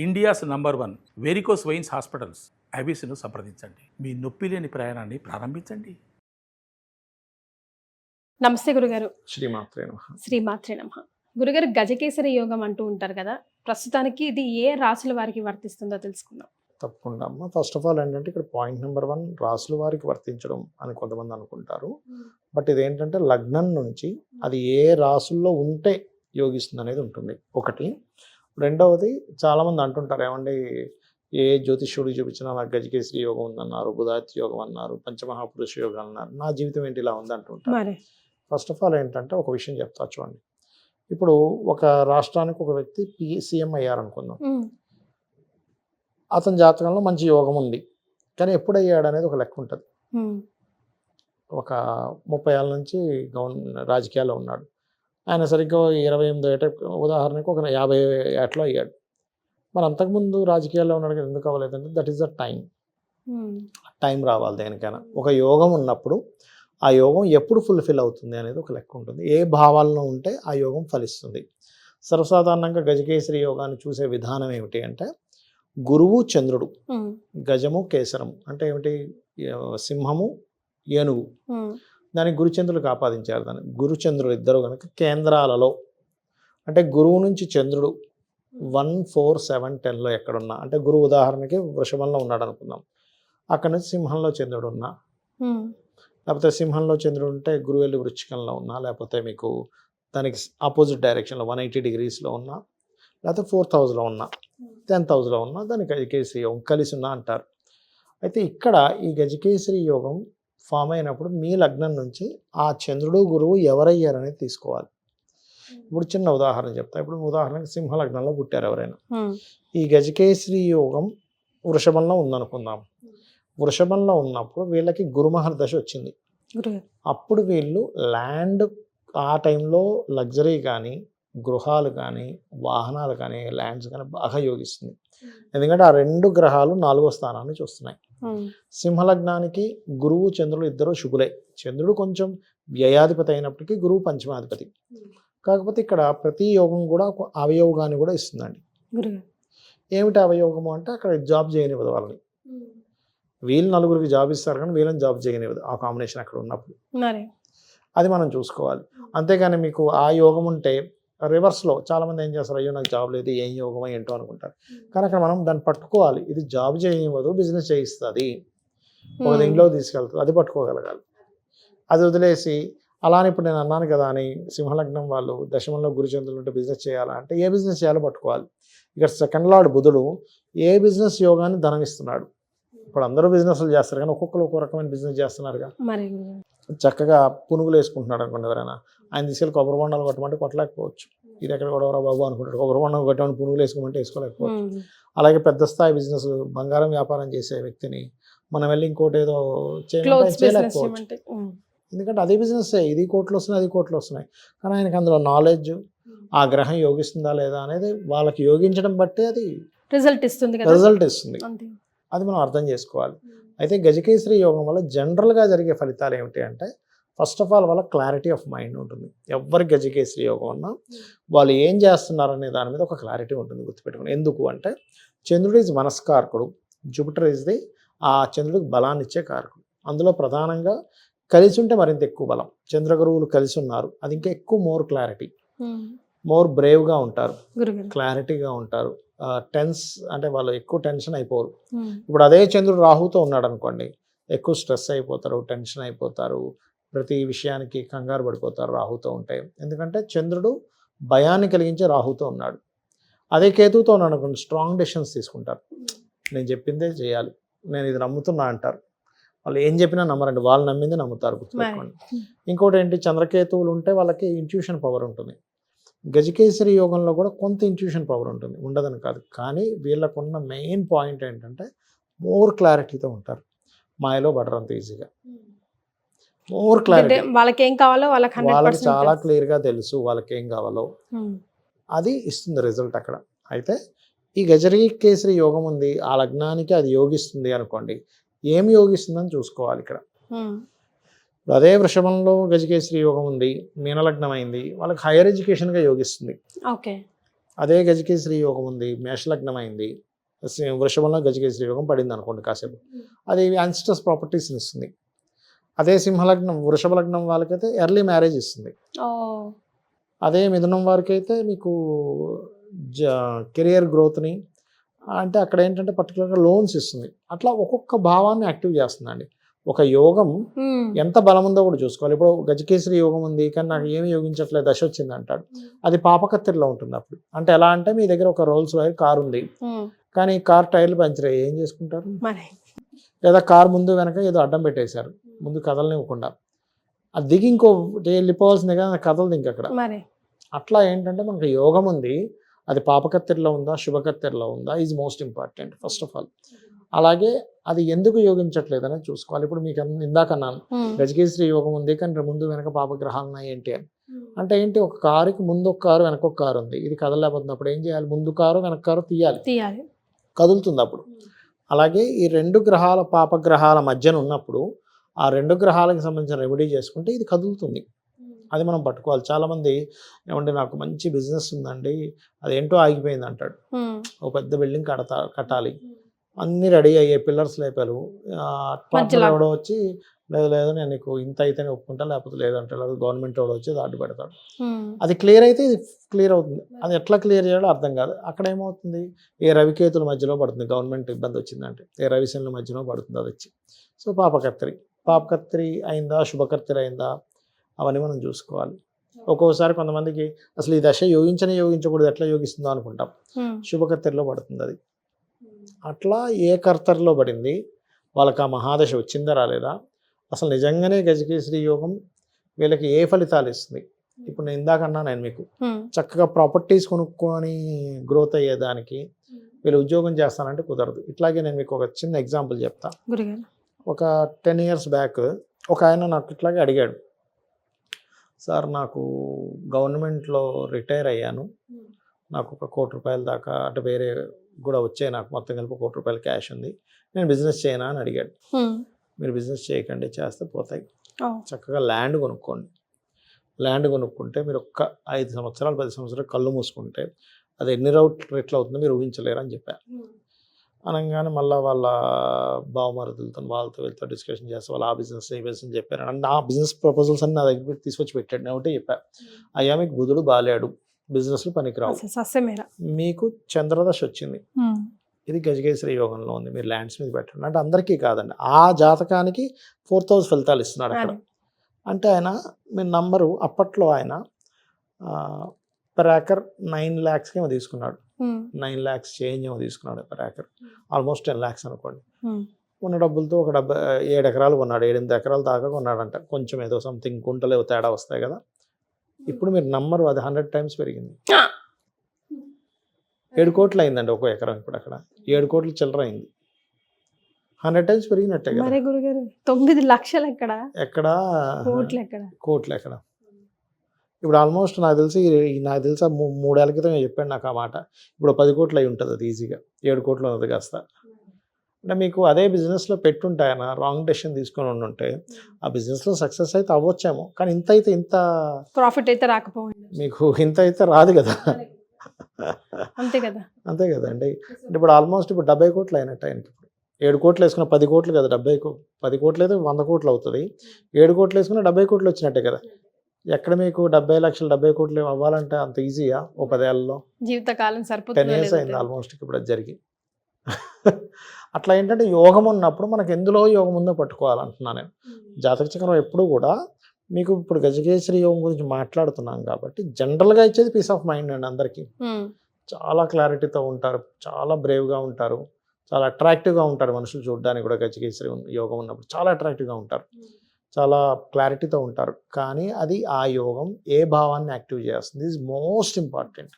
India's number 1 varicose veins hospitals ఐబీసీను సంప్రదించండి. మీ నొప్పి లేని ప్రయాణాన్ని ప్రారంభించండి. నమస్తే గురుగారు. శ్రీమాత్రే నమః. శ్రీమాత్రే నమః. గురుగారు, గజకేసరి యోగం అంటూ ఉంటారు కదా, ప్రస్తుతానికి ఇది ఏ రాశుల వారికి వర్తిస్తుందో తెలుసుకుందాం. తప్పకుండా అమ్మ. ఫస్ట్ ఆఫ్ ఆల్ ఏంటంటే ఇక్కడ పాయింట్ నెంబర్ 1 రాసుల వారికి వర్తించడం అని కొంతమంది అనుకుంటారు. బట్ ఇదేంటంటే లగ్నం నుంచి అది ఏ రాసుల్లో ఉంటే యోగిస్తుంది అనేది ఉంటుంది ఒకటి. రెండవది చాలామంది అంటుంటారు, ఏమండి ఏ జ్యోతిష్యుడికి చూపించినా నాకు గజకేసరి యోగం ఉందన్నారు, బుధాతి యోగం అన్నారు, పంచమహాపురుష యోగం అన్నారు, నా జీవితం ఏంటి ఇలా ఉంది అంటుంటారు. మరి ఫస్ట్ ఆఫ్ ఆల్ ఏంటంటే ఒక విషయం చెప్తా చూడండి. ఇప్పుడు ఒక రాష్ట్రానికి ఒక వ్యక్తి సీఎం అయ్యారనుకుందాం. అతని జాతకంలో మంచి యోగం ఉంది, కానీ ఎప్పుడు అయ్యాడు అనేది ఒక లెక్క ఉంటుంది. ఒక 30 ఏళ్ళ నుంచి రాజకీయాల్లో ఉన్నాడు. ఆయన సరిగ్గా 28 ఏట ఉదాహరణకు ఒక 50 ఏటలో అయ్యాడు. మరి అంతకుముందు రాజకీయాల్లో ఉన్నాడు కదా, ఎందుకు అవ్వలేదంటే దట్ ఈస్ ద టైం రావాలి దేనికైనా. ఒక యోగం ఉన్నప్పుడు ఆ యోగం ఎప్పుడు ఫుల్ఫిల్ అవుతుంది అనేది ఒక లెక్క ఉంటుంది. ఏ భావాల్లో ఉంటే ఆ యోగం ఫలిస్తుంది. సర్వసాధారణంగా గజకేసరి యోగాన్ని చూసే విధానం ఏమిటి అంటే, గురువు చంద్రుడు, గజము కేసరము అంటే ఏమిటి, సింహము ఏనుగు, దానికి గురుచంద్రులకు ఆపాదించారు. దాన్ని గురుచంద్రుడు ఇద్దరు కనుక కేంద్రాలలో అంటే గురువు నుంచి చంద్రుడు 1, 4, 7, 10లో ఎక్కడున్నా, అంటే గురువు ఉదాహరణకి వృషభంలో ఉన్నాడు అనుకుందాం, అక్కడ నుంచి సింహంలో చంద్రుడు ఉన్నా, లేకపోతే సింహంలో చంద్రుడు ఉంటే గురువు వెళ్ళి వృశ్చికంలో ఉన్నా, లేకపోతే మీకు దానికి ఆపోజిట్ డైరెక్షన్లో 180 degreesలో ఉన్నా, లేకపోతే 4th హౌస్లో ఉన్నా, 10th హౌస్లో ఉన్నా, దానికి గజకేసరి యోగం కలిసి ఉన్నా అంటారు. అయితే ఇక్కడ ఈ గజకేసరి యోగం ఫామ్ అయినప్పుడు మీ లగ్నం నుంచి ఆ చంద్రుడు గురువు ఎవరయ్యారనేది తీసుకోవాలి. ఇప్పుడు చిన్న ఉదాహరణ చెప్తా. ఇప్పుడు ఉదాహరణకి సింహ లగ్నంలో పుట్టారు ఎవరైనా, ఈ గజకేసరి యోగం వృషభంలో ఉందనుకుందాం. వృషభంలో ఉన్నప్పుడు వీళ్ళకి గురుమహర్ దశ వచ్చింది. అప్పుడు వీళ్ళు ల్యాండ్, ఆ టైంలో లగ్జరీ కానీ గృహాలు కానీ వాహనాలు కానీ ల్యాండ్స్ కానీ బాగా యోగిస్తుంది. ఎందుకంటే ఆ 2 గ్రహాలు 4వ స్థానాన్ని చూస్తున్నాయి. సింహలగ్నానికి గురువు చంద్రుడు ఇద్దరు శుభులే. చంద్రుడు కొంచెం వ్యయాధిపతి అయినప్పటికీ గురువు పంచమాధిపతి. కాకపోతే ఇక్కడ ప్రతి యోగం కూడా ఒక అవయోగాన్ని కూడా ఇస్తుందండి. ఏమిటి అవయోగము అంటే, అక్కడ జాబ్ చేయనివ్వదు వాళ్ళని. వీళ్ళు నలుగురికి జాబ్ ఇస్తారు కానీ వీళ్ళని జాబ్ చేయనివ్వదు ఆ కాంబినేషన్ అక్కడ ఉన్నప్పుడు. అది మనం చూసుకోవాలి. అంతేగాని మీకు ఆ యోగం ఉంటే రివర్స్లో చాలామంది ఏం చేస్తారు, అయ్యో నాకు జాబ్ లేదు, ఏం యోగమో ఏంటో అనుకుంటారు. కానీ అక్కడ మనం దాన్ని పట్టుకోవాలి. ఇది జాబ్ చేయనివ్వదు, బిజినెస్ చేయిస్తుంది, ఒక దీంట్లో తీసుకెళ్తుంది, అది పట్టుకోగలగాలి. అది వదిలేసి అలానే ఇప్పుడు నేను అన్నాను కదా అని సింహలగ్నం వాళ్ళు దశమంలో గురుచంద్రులు ఉంటే బిజినెస్ చేయాలా అంటే, ఏ బిజినెస్ చేయాలో పట్టుకోవాలి. ఇక్కడ సెకండ్ లార్డ్ బుధుడు ఏ బిజినెస్ యోగాన్ని ధనం ఇస్తున్నాడు. ఇప్పుడు అందరూ బిజినెస్లు చేస్తారు కానీ ఒక్కొక్కరు ఒక్కో రకమైన బిజినెస్ చేస్తున్నారుగా. చక్కగా పునుగులు వేసుకుంటున్నాడు అనుకోండి ఎవరైనా, ఆయన తీసుకెళ్ళి కొబ్బరి బొండాలు కొట్టమంటే కొట్టలేకపోవచ్చు. ఇది ఎక్కడ కొడవరా బాబు అనుకుంటాడు. కొబ్బరి బొండం కొట్టమని పునుగులు వేసుకోమంటే వేసుకోలేకపోవచ్చు. అలాగే పెద్ద స్థాయి బిజినెస్ బంగారం వ్యాపారం చేసే వ్యక్తిని మనం వెళ్ళి ఇంకోటి ఏదో చేయలేకపోవచ్చు. ఎందుకంటే అదే బిజినెస్, ఇది కోట్లు వస్తున్నాయి, అది కోట్లు వస్తున్నాయి. కానీ ఆయనకి అందులో నాలెడ్జ్, ఆ గ్రహం యోగిస్తుందా లేదా అనేది వాళ్ళకి యోగించడం బట్టే అది రిజల్ట్ ఇస్తుంది. అది మనం అర్థం చేసుకోవాలి. అయితే గజకేసరి యోగం వల్ల జనరల్గా జరిగే ఫలితాలు ఏమిటి అంటే, ఫస్ట్ ఆఫ్ ఆల్ వాళ్ళ క్లారిటీ ఆఫ్ మైండ్ ఉంటుంది. ఎవరికి గజకేసరి యోగం ఉన్నా వాళ్ళు ఏం చేస్తున్నారనే దాని మీద ఒక క్లారిటీ ఉంటుంది, గుర్తుపెట్టుకుని. ఎందుకు అంటే, చంద్రుడు ఈజ్ మనస్కారకుడు, జూపిటర్ ఈజ్ ది ఆ చంద్రుడికి బలాన్ని ఇచ్చే కారకుడు. అందులో ప్రధానంగా కలిసి ఉంటే మరింత ఎక్కువ బలం. చంద్రగురువులు కలిసి ఉన్నారు, అది ఇంకా ఎక్కువ మోర్ క్లారిటీ, మోర్ బ్రేవ్గా ఉంటారు, క్లారిటీగా ఉంటారు. టెన్స్ అంటే వాళ్ళు ఎక్కువ టెన్షన్ అయిపోరు. ఇప్పుడు అదే చంద్రుడు రాహుతో ఉన్నాడు అనుకోండి, ఎక్కువ స్ట్రెస్ అయిపోతారు, టెన్షన్ అయిపోతారు, ప్రతి విషయానికి కంగారు పడిపోతారు రాహుతో ఉంటే. ఎందుకంటే చంద్రుడు భయాన్ని కలిగించే రాహుతో ఉన్నాడు. అదే కేతువుతో ఉన్నాడు అనుకోండి, స్ట్రాంగ్ డెసిషన్స్ తీసుకుంటారు. నేను చెప్పిందే చేయాలి, నేను ఇది నమ్ముతున్నా అంటారు. వాళ్ళు ఏం చెప్పినా నమ్మరండి, వాళ్ళు నమ్మింది నమ్ముతారు, గుర్తుపెట్టుకోండి. ఇంకోటి ఏంటి, చంద్రకేతువులు ఉంటే వాళ్ళకి ఇంట్యూషన్ పవర్ ఉంటుంది. గజకేసరి యోగంలో కూడా కొంత ఇంట్యూషన్ పవర్ ఉంటుంది, ఉండదని కాదు. కానీ వీళ్ళకున్న మెయిన్ పాయింట్ ఏంటంటే మోర్ క్లారిటీతో ఉంటారు, మాయలో పడరు అంత ఈజీగా. మోర్ క్లారిటీ, వాళ్ళకి చాలా క్లియర్గా తెలుసు వాళ్ళకి ఏం కావాలో, అది ఇస్తుంది రిజల్ట్ అక్కడ. అయితే ఈ గజకేసరి యోగం ఉంది, ఆ లగ్నానికి అది యోగిస్తుంది అనుకోండి, ఏమి యోగిస్తుందని చూసుకోవాలి ఇక్కడ. అదే వృషభంలో గజకేసరి యోగం ఉంది, మీనలగ్నం అయింది, వాళ్ళకి హైయర్ ఎడ్యుకేషన్గా యోగిస్తుంది. అదే గజకేసరి యోగం ఉంది, మేషలగ్నం అయింది, వృషభంలో గజకేసరి యోగం పడింది అనుకోండి కాసేపు, అది యాన్సిస్టర్స్ ప్రాపర్టీస్ని ఇస్తుంది. అదే సింహలగ్నం వృషభ లగ్నం వాళ్ళకైతే ఎర్లీ మ్యారేజ్ ఇస్తుంది. అదే మిథునం వారికి అయితే మీకు కెరియర్ గ్రోత్ని, అంటే అక్కడ ఏంటంటే పర్టికులర్గా లోన్స్ ఇస్తుంది. అట్లా ఒక్కొక్క భావాన్ని యాక్టివ్ చేస్తుందండి. ఒక యోగం ఎంత బలం ఉందో కూడా చూసుకోవాలి. ఇప్పుడు గజకేసరి యోగం ఉంది కానీ నాకు ఏమి యోగించట్లేదు, దశ వచ్చింది అంటాడు, అది పాపకత్తిరిలో ఉంటుంది అప్పుడు. అంటే ఎలా అంటే మీ దగ్గర ఒక రోల్స్ రాయల్ కార్ ఉంది కానీ కార్ టైర్లు పంచర్ అయ్యి ఏం చేసుకుంటారు, లేదా కార్ ముందు వెనక ఏదో అడ్డం పెట్టేశారు, ముందు కదలనివ్వకుండా, అది దిగి ఇంకో వెళ్ళిపోవాల్సిందే కదా, కదలదు ఇంక అక్కడ. అట్లా ఏంటంటే మనకు యోగం ఉంది, అది పాపకత్తెరలో ఉందా శుభకత్తెరలో ఉందా is most important first of all. అలాగే అది ఎందుకు యోగించట్లేదు అనేది చూసుకోవాలి. ఇప్పుడు మీకు ఇందాక అన్నాను గజకేసరి యోగం ఉంది కానీ ముందు వెనక పాపగ్రహాలు ఉన్నాయి ఏంటి అని. అంటే ఏంటి, ఒక కారుకి ముందు ఒక కారు వెనక ఒక కారు ఉంది, ఇది కదలలేకపోతున్నప్పుడు ఏం చేయాలి, ముందు కారు వెనక కారు తీయాలి, కదులుతుంది అప్పుడు. అలాగే ఈ రెండు గ్రహాల పాపగ్రహాల మధ్యన ఉన్నప్పుడు ఆ రెండు గ్రహాలకు సంబంధించిన రెమెడీ చేసుకుంటే ఇది కదులుతుంది. అది మనం పట్టుకోవాలి. చాలామంది ఏమంటే నాకు మంచి బిజినెస్ ఉందండి అదేంటో ఆగిపోయింది అంటాడు, ఒక పెద్ద బిల్డింగ్ కట్టాలి, అన్నీ రెడీ అయ్యే పిల్లర్స్ లేపారు, పార్ట్నర్ ఎవడో వచ్చి లేదు నేను నీకు ఇంత అయితేనే ఒప్పుకుంటా లేకపోతే లేదంటే గవర్నమెంట్ ఎవడో వచ్చి అడ్డు పెడతాడు. అది క్లియర్ అయితే ఇది క్లియర్ అవుతుంది, అది ఎట్లా క్లియర్ చేయాలో అర్థం కాదు. అక్కడ ఏమవుతుంది, ఏ రవికేతుల మధ్యలో పడుతుంది, గవర్నమెంట్ ఇబ్బంది వచ్చిందంటే ఏ రవిశనుల మధ్యలో పడుతుంది అది వచ్చి. సో పాపకత్తిరి అయిందా శుభకర్తెరి అయిందా అవన్నీ మనం చూసుకోవాలి. ఒక్కోసారి కొంతమందికి అసలు ఈ దశ యోగించకూడదు ఎట్లా యోగిస్తుందో అనుకుంటాం, శుభకర్తెరిలో పడుతుంది అది. అట్లా ఏ కర్తరిలో పడింది, వాళ్ళకి ఆ మహాదశ వచ్చిందా రాలేదా, అసలు నిజంగానే గజకేసరి యోగం వీళ్ళకి ఏ ఫలితాలు ఇస్తుంది. ఇప్పుడు నేను ఇందాక అన్నా నేను మీకు చక్కగా ప్రాపర్టీస్ కొనుక్కొని గ్రోత్ అయ్యేదానికి వీళ్ళు ఉద్యోగం చేస్తానంటే కుదరదు. ఇట్లాగే నేను మీకు ఒక చిన్న ఎగ్జాంపుల్ చెప్తా. ఒక 10 years బ్యాక్ ఒక ఆయన నాకు ఇట్లాగే అడిగాడు, సార్ నాకు గవర్నమెంట్లో రిటైర్ అయ్యాను, నాకు ఒక 1 కోటి రూపాయల దాకా అంటే వేరే కూడా వచ్చాయి, నాకు మొత్తం కలిపి 1 కోటి రూపాయల క్యాష్ ఉంది, నేను బిజినెస్ చేయనా అని అడిగాడు. మీరు బిజినెస్ చేయకండి, చేస్తే పోతాయి, చక్కగా ల్యాండ్ కొనుక్కోండి, ల్యాండ్ కొనుక్కుంటే మీరు ఒక్క 5 సంవత్సరాలు 10 సంవత్సరాలు కళ్ళు మూసుకుంటే అది ఎన్ని రేట్లు అవుతుందో మీరు ఊహించలేరు అని చెప్పారు. అనగానే మళ్ళీ వాళ్ళ బావమరుదులతో వాళ్ళతో వీళ్ళతో డిస్కషన్ చేస్తే వాళ్ళు ఆ బిజినెస్ ఈ బిజినెస్ చెప్పారు. నా బిజినెస్ ప్రపోజల్స్ అన్ని నా దగ్గర తీసుకొచ్చి పెట్టాడు. నేను ఒకటే చెప్పాను, అయ్యా మీకు బుధుడు బాలేడు, బిజినెస్లు పనికిరావు, మీకు చంద్రదశ వచ్చింది, ఇది గజకేసరి యోగంలో ఉంది, మీరు ల్యాండ్స్ మీద పెట్టండి అంటే అందరికీ కాదండి, ఆ జాతకానికి 4000 ఫలితాలు ఇస్తున్నాడు అక్కడ. అంటే ఆయన మీ నంబరు అప్పట్లో ఆయన పర్ ఏకర్ 9 lakhs ఏమో తీసుకున్నాడు, 9 lakhs చేంజ్ ఏమో తీసుకున్నాడు పర్ ఏకర్, ఆల్మోస్ట్ 10 lakhs అనుకోండి. ఉన్న డబ్బులతో ఒక 7 ఎకరాలు కొన్నాడు, 7-8 ఎకరాలు దాకా కొన్నాడంట, కొంచెం ఏదో సంథింగ్ గుంటలు తేడా వస్తాయి కదా. ఇప్పుడు మీరు నంబరు అది 100 times పెరిగింది, 7 కోట్లు అయిందండి ఒక్కో ఎకరం. ఇప్పుడు అక్కడ 7 కోట్లు చిల్లర అయింది, 100 times పెరిగినట్టే కదా. 9 లక్షలు ఎక్కడ, కోట్లు ఎక్కడ. ఇప్పుడు ఆల్మోస్ట్ నాకు తెలిసి 3 ఏళ్ల క్రితం చెప్పాడు నాకు ఆ మాట, ఇప్పుడు 10 కోట్లు అయి ఉంటుంది అది ఈజీగా, 7 కోట్లు ఉన్నది కాస్త. అంటే మీకు అదే బిజినెస్లో పెట్టుంటాయన రాంగ్ డెసిషన్ తీసుకొని ఉంటే ఆ బిజినెస్లో సక్సెస్ అయితే అవ్వచ్చేమో, కానీ ఇంత ప్రాఫిట్ అయితే రాకపోయింది, మీకు ఇంత అయితే రాదు కదా. అంతే కదా అండి. ఇప్పుడు ఆల్మోస్ట్ ఇప్పుడు 70 కోట్లు అయినట్టు ఆయనకి. ఇప్పుడు 7 కోట్లు వేసుకున్న 10 కోట్లు కదా, 10 కోట్లు అయితే 100 కోట్లు అవుతుంది, 7 కోట్లు వేసుకున్న 70 కోట్లు వచ్చినట్టే కదా. ఎక్కడ మీకు 70 లక్షలు 70 కోట్లు అవ్వాలంటే అంత ఈజీయా ఓ 10 ఏళ్ళలో, జీవితకాలం 10 years అయింది ఆల్మోస్ట్ ఇప్పుడు అది జరిగి. అట్లా ఏంటంటే యోగం ఉన్నప్పుడు మనకు ఎందులో యోగం ఉందో పట్టుకోవాలంటున్నాను నేను. జాతక చక్రం ఎప్పుడు కూడా మీకు ఇప్పుడు గజకేసరి యోగం గురించి మాట్లాడుతున్నాం కాబట్టి జనరల్గా ఇచ్చేది పీస్ ఆఫ్ మైండ్ అండి అందరికీ. చాలా క్లారిటీతో ఉంటారు, చాలా బ్రేవ్గా ఉంటారు, చాలా అట్రాక్టివ్గా ఉంటారు మనుషులు చూడడానికి కూడా. గజకేసరి యోగం ఉన్నప్పుడు చాలా అట్రాక్టివ్గా ఉంటారు, చాలా క్లారిటీతో ఉంటారు. కానీ అది ఆ యోగం ఏ భావాన్ని యాక్టివ్ చేస్తుంది ఈజ్ మోస్ట్ ఇంపార్టెంట్.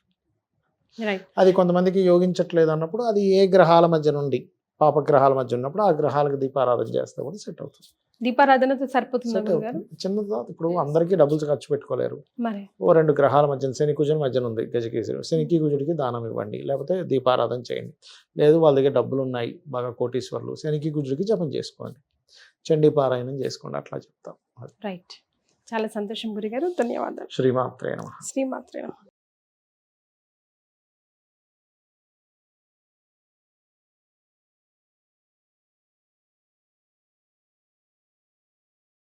అది కొంతమందికి యోగించట్లేదు అన్నప్పుడు అది ఏ గ్రహాల మధ్య నుండి పాపగ్రహాల మధ్య ఉన్నప్పుడు ఆ గ్రహాలకు దీపారాధన చేస్తే కూడా సెట్ అవుతుంది. దీపారాధనతో సరిపోతుంది. చిన్నదా ఇప్పుడు అందరికీ డబ్బులు ఖర్చు పెట్టుకోలేరు, ఓ 2 గ్రహాల మధ్య శని కుజుని మధ్యన ఉంది గజకేసరి, శనికి కుజుడికి దానం ఇవ్వండి, లేకపోతే దీపారాధన చేయండి. లేదు వాళ్ళ దగ్గర డబ్బులు ఉన్నాయి బాగా కోటీశ్వర్లు, శనికి కుజుడికి జపం చేసుకోండి, చండీ పారాయణం చేసుకోండి, అట్లా చెప్తాం. రైట్, చాలా సంతోషం గురుగారు, ధన్యవాదాలు. శ్రీమాత్రే నమః.